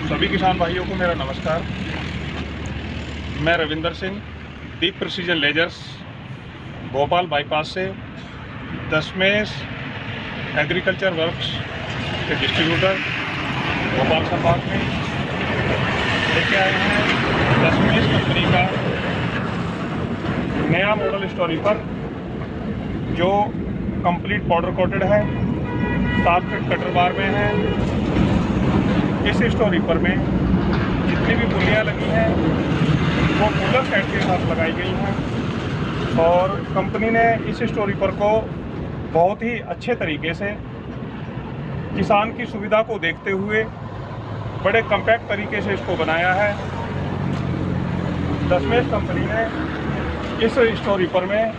सभी किसान भाइयों को मेरा नमस्कार। मैं रविंदर सिंह, दीप प्रिसीजन लेजर्स, भोपाल बाईपास से दशमेश एग्रीकल्चर वर्क्स के डिस्ट्रीब्यूटर भोपाल संभाग में लेके आए हैं दशमेश कंपनी का नया मॉडल स्टोरी पर, जो कंप्लीट पाउडर कोटेड है, 7 फीट कटर बार में है। इस स्टोरी पर में जितनी भी पुलियाँ लगी हैं वो कूलर सेट के साथ लगाई गई हैं और कंपनी ने इस स्टोरी पर को बहुत ही अच्छे तरीके से किसान की सुविधा को देखते हुए बड़े कम्पैक्ट तरीके से इसको बनाया है। दशमेश कंपनी ने इस स्टोरी पर में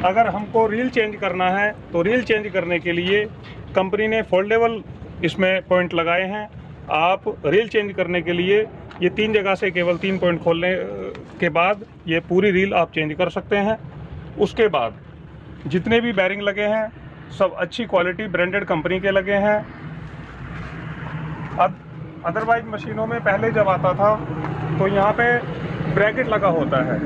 अगर हमको रील चेंज करना है तो रील चेंज करने के लिए कंपनी ने फोल्डेबल इसमें पॉइंट लगाए हैं। आप रील चेंज करने के लिए ये 3 जगह से केवल 3 पॉइंट खोलने के बाद ये पूरी रील आप चेंज कर सकते हैं। उसके बाद जितने भी बैरिंग लगे हैं सब अच्छी क्वालिटी ब्रांडेड कंपनी के लगे हैं। अब अदरवाइज मशीनों में पहले जब आता था तो यहाँ पे ब्रैकेट लगा होता है।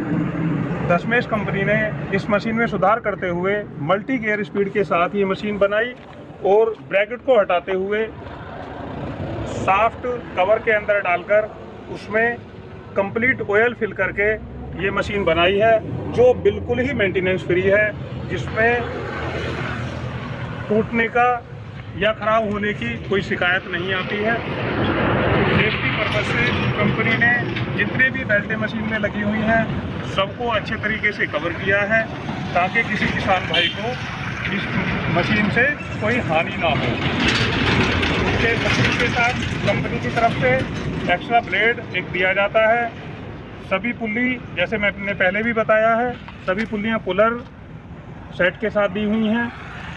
दशमेश कंपनी ने इस मशीन में सुधार करते हुए मल्टी गियर स्पीड के साथ ये मशीन बनाई और ब्रैकेट को हटाते हुए सॉफ्ट कवर के अंदर डालकर उसमें कंप्लीट ऑयल फिल करके ये मशीन बनाई है, जो बिल्कुल ही मेंटेनेंस फ्री है, जिसमें टूटने का या ख़राब होने की कोई शिकायत नहीं आती है। सेफ्टी पर्पज से कंपनी ने जितने भी बेल्टें मशीन में लगी हुई हैं सबको अच्छे तरीके से कवर किया है, ताकि किसी किसान भाई को इस मशीन से कोई हानि ना हो। उसके मशीन के साथ कंपनी की तरफ से एक्स्ट्रा ब्लेड एक दिया जाता है। सभी पुल्ली, जैसे मैंने पहले भी बताया है, सभी पुल्लियाँ पुलर सेट के साथ दी हुई हैं।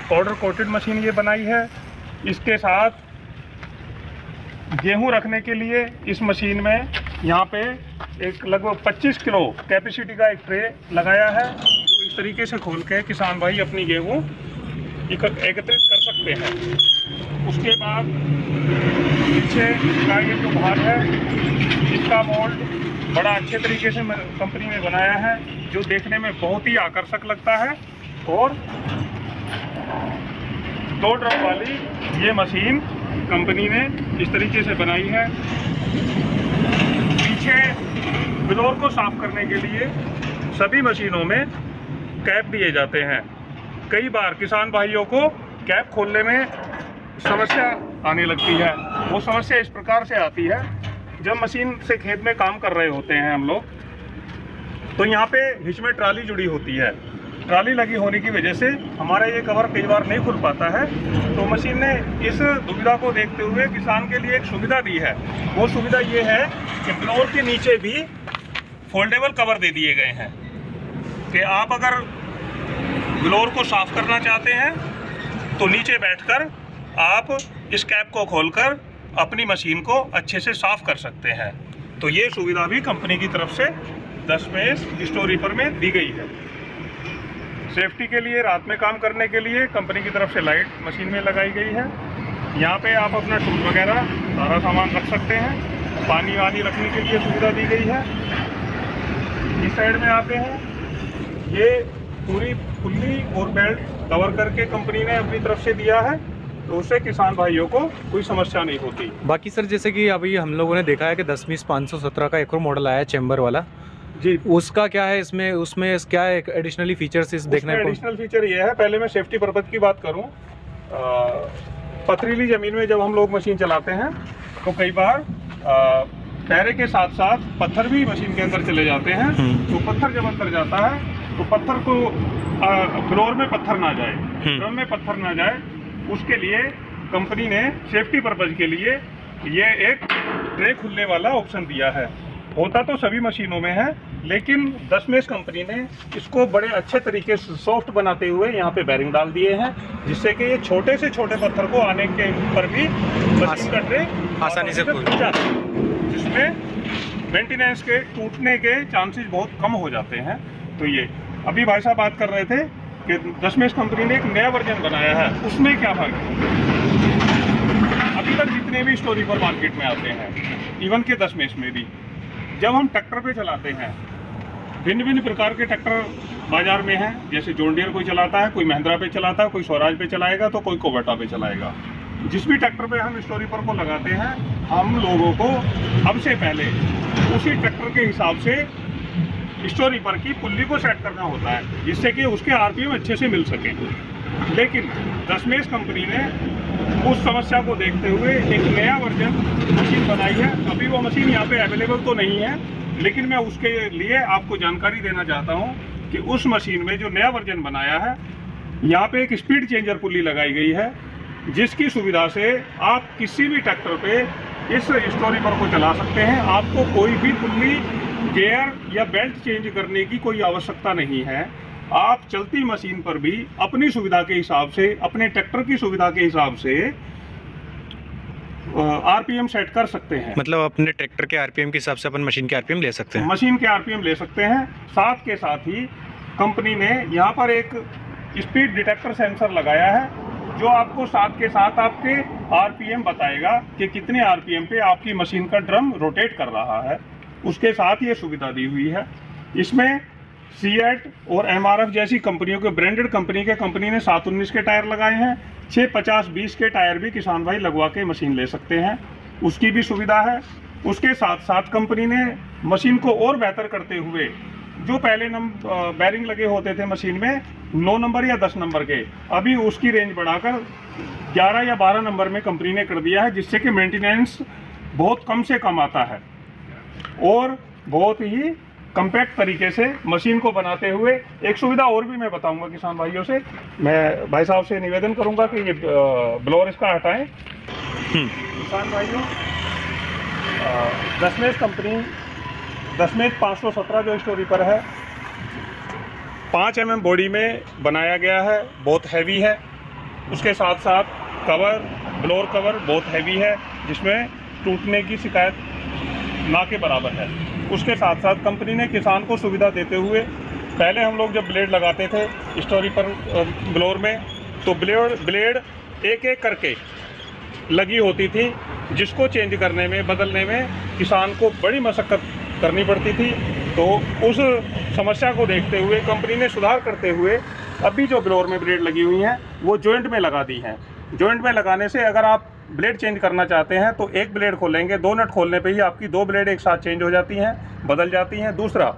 पाउडर कोटेड मशीन ये बनाई है। इसके साथ गेहूं रखने के लिए इस मशीन में यहाँ पे एक लगभग 25 किलो कैपेसिटी का एक ट्रे लगाया है, जो इस तरीके से खोल के किसान भाई अपनी गेहूं एकत्रित कर सकते हैं। उसके बाद पीछे का ये जो भाग है इसका मोल्ड बड़ा अच्छे तरीके से कंपनी ने बनाया है, जो देखने में बहुत ही आकर्षक लगता है। और 2 ड्रम वाली ये मशीन कंपनी ने इस तरीके से बनाई है। पीछे ब्लोअर को साफ करने के लिए सभी मशीनों में कैप दिए जाते हैं। कई बार किसान भाइयों को कैप खोलने में समस्या आने लगती है। वो समस्या इस प्रकार से आती है, जब मशीन से खेत में काम कर रहे होते हैं हम लोग, तो यहाँ पे हिच में ट्राली जुड़ी होती है। ट्राली लगी होने की वजह से हमारा ये कवर कई बार नहीं खुल पाता है। तो मशीन ने इस दुविधा को देखते हुए किसान के लिए एक सुविधा दी है। वो सुविधा ये है कि ब्लोअर के नीचे भी फोल्डेबल कवर दे दिए गए हैं कि आप अगर ब्लोअर को साफ करना चाहते हैं तो नीचे बैठकर आप इस कैप को खोलकर अपनी मशीन को अच्छे से साफ कर सकते हैं। तो ये सुविधा भी कंपनी की तरफ से दशमेश स्टोरी पर में दी गई है। सेफ्टी के लिए, रात में काम करने के लिए कंपनी की तरफ से लाइट मशीन में लगाई गई है। यहाँ पे आप अपना टूल वगैरह सारा सामान रख सकते हैं। पानी वानी रखने के लिए सुविधा दी गई है। इस साइड में आते हैं, ये पूरी पुल्ली और बेल्ट कवर करके कंपनी ने अपनी तरफ से दिया है, तो उससे किसान भाइयों को कोई समस्या नहीं होती। बाकी सर, जैसे कि अभी हम लोगों ने देखा है कि दशमेश 517 का एक और मॉडल आया है चैम्बर वाला जी, उसका क्या है इसमें, उसमें क्या है एडिशनली फीचर्स इस देखने को? एडिशनल फीचर ये है, पहले मैं सेफ्टी पर्पज की बात करूं, पथरीली ज़मीन में जब हम लोग मशीन चलाते हैं तो कई बार पैरे के साथ साथ पत्थर भी मशीन के अंदर चले जाते हैं। तो पत्थर जब अंदर जाता है तो पत्थर को ब्लोअर में पत्थर ना जाए, ड्रम में पत्थर ना जाए, उसके लिए कंपनी ने सेफ्टी पर्पज के लिए ये एक ट्रे खुलने वाला ऑप्शन दिया है। होता तो सभी मशीनों में है, लेकिन दशमेश कंपनी ने इसको बड़े अच्छे तरीके से सॉफ्ट बनाते हुए यहाँ पे बैरिंग डाल दिए हैं, जिससे कि ये छोटे से छोटे पत्थर को आने के पर भी मशीन का ट्रे आसानी से खुल जाता है, जिसमें मेंटेनेंस के टूटने के चांसेस बहुत कम हो जाते हैं। तो ये अभी भाई साहब बात कर रहे थे कि दशमेश कंपनी ने एक नया वर्जन बनाया है, उसमें क्या भाग है। अभी अंदर जितने भी स्टोरी पर मार्केट में आते हैं, इवन के दशमेश में भी, जब हम ट्रैक्टर पे चलाते हैं, भिन्न भिन्न प्रकार के ट्रैक्टर बाजार में हैं। जैसे जॉन डियर कोई चलाता है, कोई महिंद्रा पे चलाता है, कोई स्वराज पे चलाएगा, तो कोई कोबर्टा पे चलाएगा। जिस भी ट्रैक्टर पे हम स्टोरी पर को लगाते हैं, हम लोगों को अब से पहले उसी ट्रैक्टर के हिसाब से स्टोरी पर की पुल्ली को सेट करना होता है, जिससे कि उसके आरपीएम अच्छे से मिल सके। लेकिन दशमेश कंपनी ने उस समस्या को देखते हुए एक नया वर्जन मशीन बनाई है। अभी वो मशीन यहाँ पे अवेलेबल तो नहीं है, लेकिन मैं उसके लिए आपको जानकारी देना चाहता हूँ कि उस मशीन में जो नया वर्जन बनाया है, यहाँ पे एक स्पीड चेंजर पुल्ली लगाई गई है, जिसकी सुविधा से आप किसी भी ट्रैक्टर पे इस स्टोरी पर को चला सकते हैं। आपको कोई भी पुल्ली, गियर या बेल्ट चेंज करने की कोई आवश्यकता नहीं है। आप चलती मशीन पर भी अपनी सुविधा के हिसाब से, अपने ट्रैक्टर की सुविधा के हिसाब से आरपीएम सेट कर सकते हैं। मतलब अपने ट्रैक्टर के आरपीएम के हिसाब से अपन मशीन के आरपीएम ले सकते हैं। मशीन के आरपीएम ले सकते हैं। साथ के साथ ही कंपनी ने यहाँ पर एक स्पीड डिटेक्टर सेंसर लगाया है, जो आपको साथ के साथ आपके आरपीएम बताएगा कि कितने आरपीएम पे आपकी मशीन का ड्रम रोटेट कर रहा है। उसके साथ ये सुविधा दी हुई है। इसमें सीएट और एमआरएफ जैसी कंपनियों के, ब्रांडेड कंपनी ने 719 के टायर लगाए हैं। 650-20 के टायर भी किसान भाई लगवा के मशीन ले सकते हैं, उसकी भी सुविधा है। उसके साथ साथ कंपनी ने मशीन को और बेहतर करते हुए, जो पहले बैरिंग लगे होते थे मशीन में 9 नंबर या 10 नंबर के, अभी उसकी रेंज बढ़ाकर 11 या 12 नंबर में कंपनी ने कर दिया है, जिससे कि मेंटेनेंस बहुत कम से कम आता है और बहुत ही कम्पैक्ट तरीके से मशीन को बनाते हुए। एक सुविधा और भी मैं बताऊंगा किसान भाइयों से, मैं भाई साहब से निवेदन करूंगा कि ये ब्लोअर इसका हटाएं। किसान भाइयों, दशमेश कंपनी, दशमेश 517 जो स्टोरी पर है, 5 mm बॉडी में बनाया गया है, बहुत हैवी है। उसके साथ साथ कवर, ब्लोअर कवर बहुत हैवी है, जिसमें टूटने की शिकायत ना के बराबर है। उसके साथ साथ कंपनी ने किसान को सुविधा देते हुए, पहले हम लोग जब ब्लेड लगाते थे स्टोरी पर ब्लोअर में, तो ब्लेड एक एक करके लगी होती थी, जिसको चेंज करने में, बदलने में किसान को बड़ी मशक्कत करनी पड़ती थी। तो उस समस्या को देखते हुए कंपनी ने सुधार करते हुए अभी जो ब्लोअर में ब्लेड लगी हुई हैं, वो जॉइंट में लगा दी हैं। जॉइंट में लगाने से अगर आप ब्लेड चेंज करना चाहते हैं तो एक ब्लेड खोलेंगे, 2 नट खोलने पे ही आपकी 2 ब्लेड एक साथ चेंज हो जाती हैं, बदल जाती हैं। दूसरा,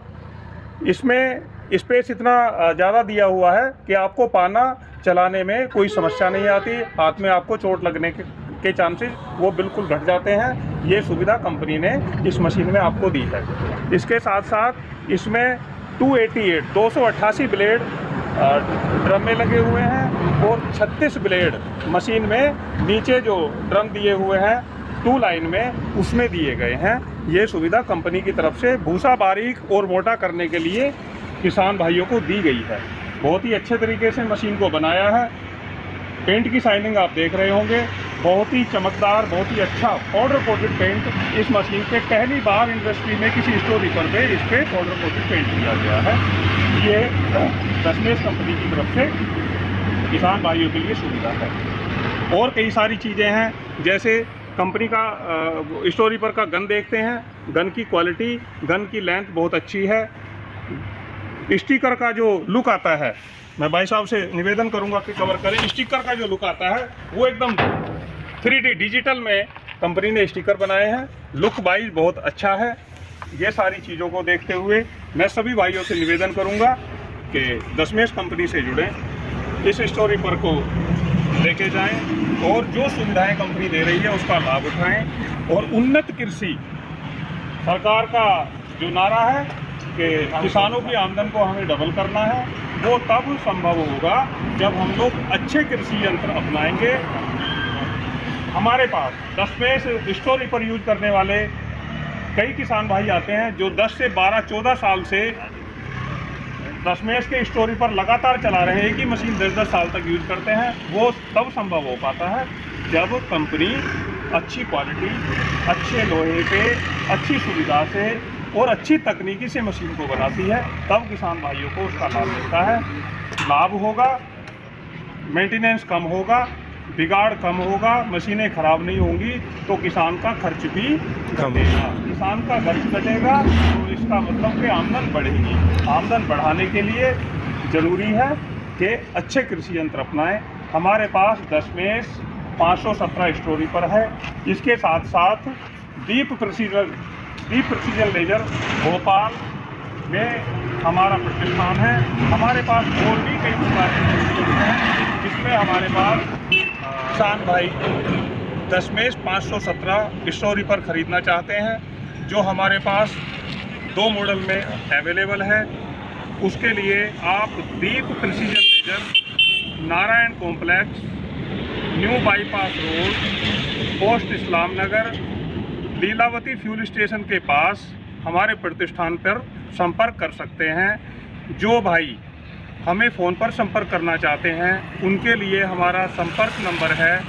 इसमें स्पेस इतना ज़्यादा दिया हुआ है कि आपको पाना चलाने में कोई समस्या नहीं आती, हाथ में आपको चोट लगने के चांसेस वो बिल्कुल घट जाते हैं। ये सुविधा कंपनी ने इस मशीन में आपको दी है। इसके साथ साथ इसमें 288 ब्लेड ड्रम में लगे हुए हैं और 36 ब्लेड मशीन में नीचे जो ड्रम दिए हुए हैं 2 लाइन में, उसमें दिए गए हैं। ये सुविधा कंपनी की तरफ से भूसा बारीक और मोटा करने के लिए किसान भाइयों को दी गई है। बहुत ही अच्छे तरीके से मशीन को बनाया है। पेंट की शाइनिंग आप देख रहे होंगे, बहुत ही चमकदार, बहुत ही अच्छा पाउडर कोटेड पेंट इस मशीन पे पहली बार इंडस्ट्री में किसी स्टोरी पर पे इस पे पाउडर कोटेड पेंट किया गया है। ये दशमेश कंपनी की तरफ से किसान भाइयों के लिए सुविधा है। और कई सारी चीज़ें हैं, जैसे कंपनी का स्टोरी पर का गन देखते हैं, गन की क्वालिटी, गन की लेंथ बहुत अच्छी है। स्टिकर का जो लुक आता है, मैं भाई साहब से निवेदन करूंगा कि कवर करें। स्टिकर का जो लुक आता है वो एकदम 3D डिजिटल में कंपनी ने स्टिकर बनाए हैं, लुक वाइज बहुत अच्छा है। ये सारी चीज़ों को देखते हुए मैं सभी भाइयों से निवेदन करूंगा कि दशमेश कंपनी से जुड़ें, इस स्टोरी पर को लेके जाएं और जो सुविधाएं कंपनी दे रही है उसका लाभ उठाएं। और उन्नत कृषि, सरकार का जो नारा है कि किसानों की आमदन को हमें डबल करना है, वो तब संभव होगा जब हम लोग अच्छे कृषि यंत्र अपनाएंगे। हमारे पास दशमेश स्टोरी पर यूज करने वाले कई किसान भाई आते हैं जो 10 से 12-14 साल से दशमेश के स्टोरी पर लगातार चला रहे हैं, एक ही मशीन 10-10 साल तक यूज करते हैं। वो तब संभव हो पाता है जब कंपनी अच्छी क्वालिटी, अच्छे लोहे पे, अच्छी सुविधा से और अच्छी तकनीकी से मशीन को बनाती है, तब किसान भाइयों को उसका लाभ मिलता है। लाभ होगा, मेंटेनेंस कम होगा बिगाड़ कम होगा, मशीनें खराब नहीं होंगी, तो किसान का खर्च भी घटेगा। किसान का खर्च घटेगा तो इसका मतलब कि आमदन बढ़ेगी। आमदन बढ़ाने के लिए ज़रूरी है कि अच्छे कृषि यंत्र अपनाएं। हमारे पास दशमेश 517 स्टोरी पर है। इसके साथ साथ दीप प्रिसीजन लेजर भोपाल में हमारा प्रतिष्ठान है। हमारे पास और भी कई प्रकार के प्रिसीजन हैं, जिसमें हमारे पास किसान भाई दशमेश 517 स्टोरी पर ख़रीदना चाहते हैं, जो हमारे पास 2 मॉडल में अवेलेबल है। उसके लिए आप Deep precision laser Narayan complex, new bypass road, post Islam Nagar, Lilavati fuel station के पास हमारे प्रतिष्ठान पर संपर्क कर सकते हैं। जो भाई हमें फ़ोन पर संपर्क करना चाहते हैं, उनके लिए हमारा संपर्क नंबर है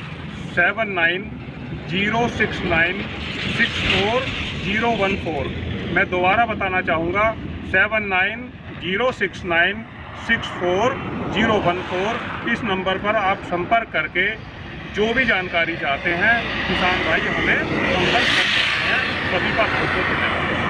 7906964014। मैं दोबारा बताना चाहूँगा 7906964014। इस नंबर पर आप संपर्क करके जो भी जानकारी चाहते हैं, किसान भाई हमें संपर्क कर सकते हैं। सभी का बहुत बहुत धन्यवाद।